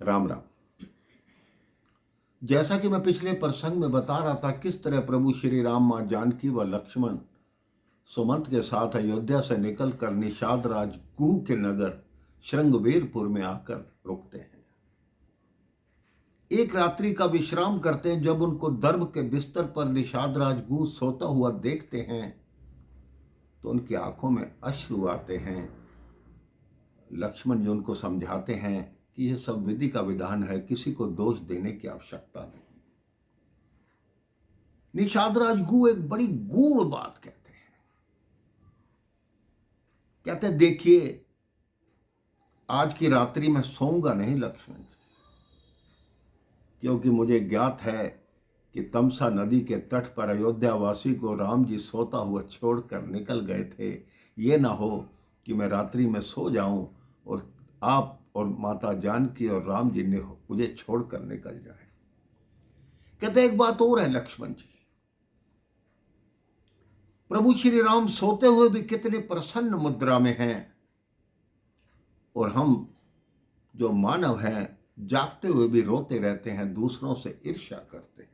राम राम। जैसा कि मैं पिछले प्रसंग में बता रहा था, किस तरह प्रभु श्री राम, मां जानकी व लक्ष्मण सुमंत के साथ अयोध्या से निकलकर निषाद राज कुहू के नगर श्रृंगवेरपुर में आकर रुकते हैं। एक रात्रि का विश्राम करते हैं। जब उनको दर्भ के बिस्तर पर निषाद राज गुह सोता हुआ देखते हैं तो उनकी आंखों में अश्रु आते हैं। लक्ष्मण जी उनको समझाते हैं कि यह सब विधि का विधान है, किसी को दोष देने की आवश्यकता नहीं। निषाद राज गुह एक बड़ी गूढ़ बात कहते हैं। कहते हैं, देखिए, आज की रात्रि में सोऊंगा नहीं लक्ष्मण जी, क्योंकि मुझे ज्ञात है कि तमसा नदी के तट पर अयोध्यावासी को राम जी सोता हुआ छोड़कर निकल गए थे। ये ना हो कि मैं रात्रि में सो जाऊं और आप और माता जानकी और राम जी ने मुझे छोड़कर निकल जाए। कहते एक बात और है लक्ष्मण जी, प्रभु श्री राम सोते हुए भी कितने प्रसन्न मुद्रा में हैं और हम जो मानव हैं जागते हुए भी रोते रहते हैं, दूसरों से ईर्ष्या करते हैं।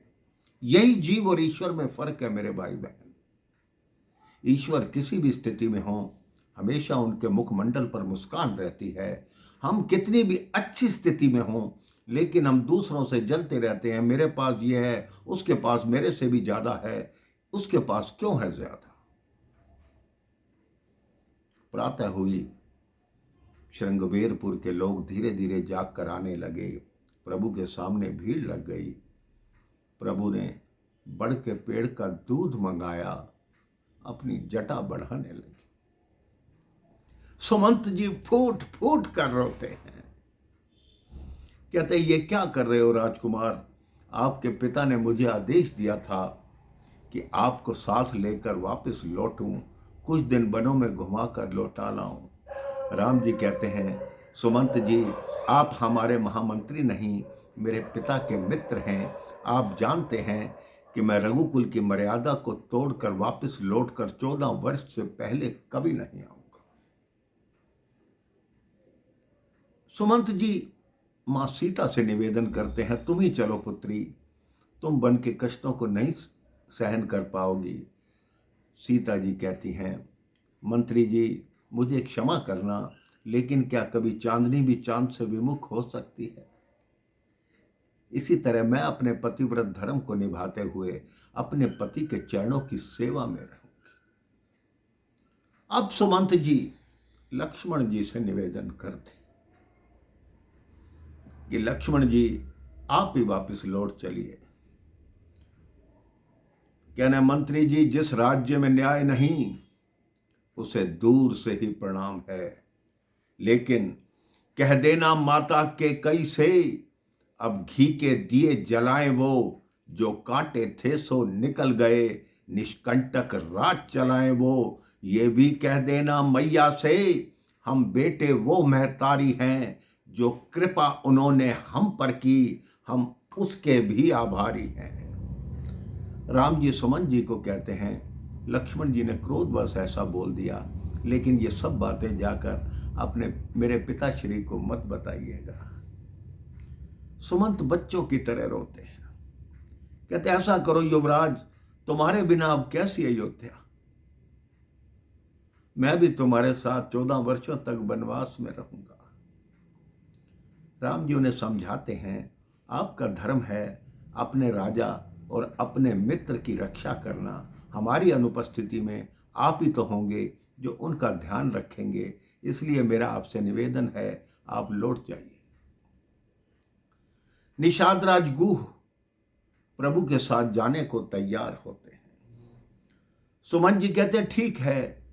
यही जीव और ईश्वर में फर्क है मेरे भाई बहन। ईश्वर किसी भी स्थिति में हो, हमेशा उनके मुखमंडल पर मुस्कान रहती है। हम कितनी भी अच्छी स्थिति में हों, लेकिन हम दूसरों से जलते रहते हैं। मेरे पास ये है, उसके पास मेरे से भी ज्यादा है, उसके पास क्यों है ज्यादा। प्रातः हुई, श्रृंगवेरपुर के लोग धीरे धीरे जाग कर आने लगे। प्रभु के सामने भीड़ लग गई। प्रभु ने बड़ के पेड़ का दूध मंगाया, अपनी जटा बढ़ाने लगे। सुमंत जी फूट फूट कर रोते हैं। कहते ये क्या कर रहे हो राजकुमार, आपके पिता ने मुझे आदेश दिया था कि आपको साथ लेकर वापस लौटूं, कुछ दिन वनों में घुमाकर लौटा लाऊं। राम जी कहते हैं, सुमंत जी, आप हमारे महामंत्री नहीं, मेरे पिता के मित्र हैं। आप जानते हैं कि मैं रघुकुल की मर्यादा को तोड़कर वापस लौटकर 14 वर्ष से पहले कभी नहीं आऊंगा। सुमंत जी मां सीता से निवेदन करते हैं, तुम ही चलो पुत्री, तुम वन के कष्टों को नहीं सहन कर पाओगी। सीता जी कहती हैं, मंत्री जी, मुझे क्षमा करना, लेकिन क्या कभी चांदनी भी चांद से विमुख हो सकती है। इसी तरह मैं अपने पतिव्रत धर्म को निभाते हुए अपने पति के चरणों की सेवा में रहूंगी। अब सुमंत जी लक्ष्मण जी से निवेदन करते कि लक्ष्मण जी, आप ही वापस लौट चलिए। कहना, मंत्री जी, जिस राज्य में न्याय नहीं उसे दूर से ही प्रणाम है, लेकिन कह देना माता के कई से, अब घी के दिए जलाएं वो, जो कांटे थे सो निकल गए, निष्कंटक राज चलाएं वो। ये भी कह देना मैया से, हम बेटे वो महतारी हैं, जो कृपा उन्होंने हम पर की, हम उसके भी आभारी हैं। राम जी सुमन जी को कहते हैं, लक्ष्मण जी ने क्रोधवश ऐसा बोल दिया, लेकिन ये सब बातें जाकर अपने मेरे पिताश्री को मत बताइएगा। सुमंत बच्चों की तरह रोते हैं। कहते ऐसा करो युवराज, तुम्हारे बिना अब कैसी अयोध्या, मैं भी तुम्हारे साथ 14 वर्षों तक वनवास में रहूंगा। राम जी उन्हें समझाते हैं, आपका धर्म है अपने राजा और अपने मित्र की रक्षा करना। हमारी अनुपस्थिति में आप ही तो होंगे जो उनका ध्यान रखेंगे, इसलिए मेरा आपसे निवेदन है, आप लौट जाइए। निषाद राज गुह प्रभु के साथ जाने को तैयार होते हैं। सुमन जी कहते ठीक है,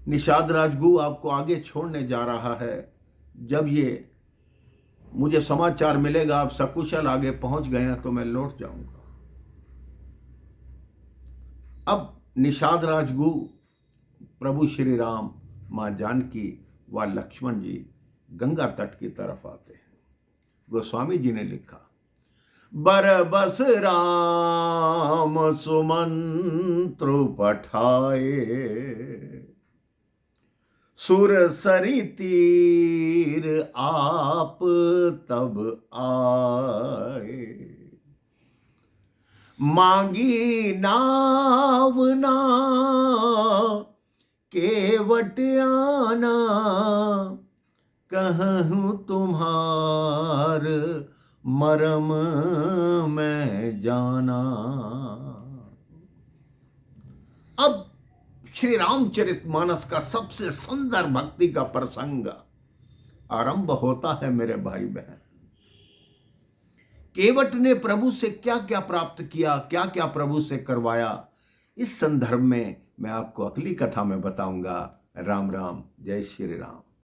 निषाद राजगुह आपको आगे छोड़ने जा रहा है। जब ये मुझे समाचार मिलेगा आप सकुशल आगे पहुंच गए हैं तो मैं लौट जाऊंगा। अब निषाद राजगुह प्रभु श्री राम, मां जानकी व लक्ष्मण जी गंगा तट की तरफ आते हैं। गोस्वामी जी ने लिखा, बरबस राम सुमंत्रु पठाए, सुरसरी तीर आप तब आए, मांगी नावना केवट आना, कहूँ तुम्हार मरम में जाना। अब श्री रामचरितमानस का सबसे सुंदर भक्ति का प्रसंग आरंभ होता है मेरे भाई बहन। केवट ने प्रभु से क्या क्या प्राप्त किया, क्या क्या प्रभु से करवाया, इस संदर्भ में मैं आपको अगली कथा में बताऊंगा। राम राम, जय श्री राम।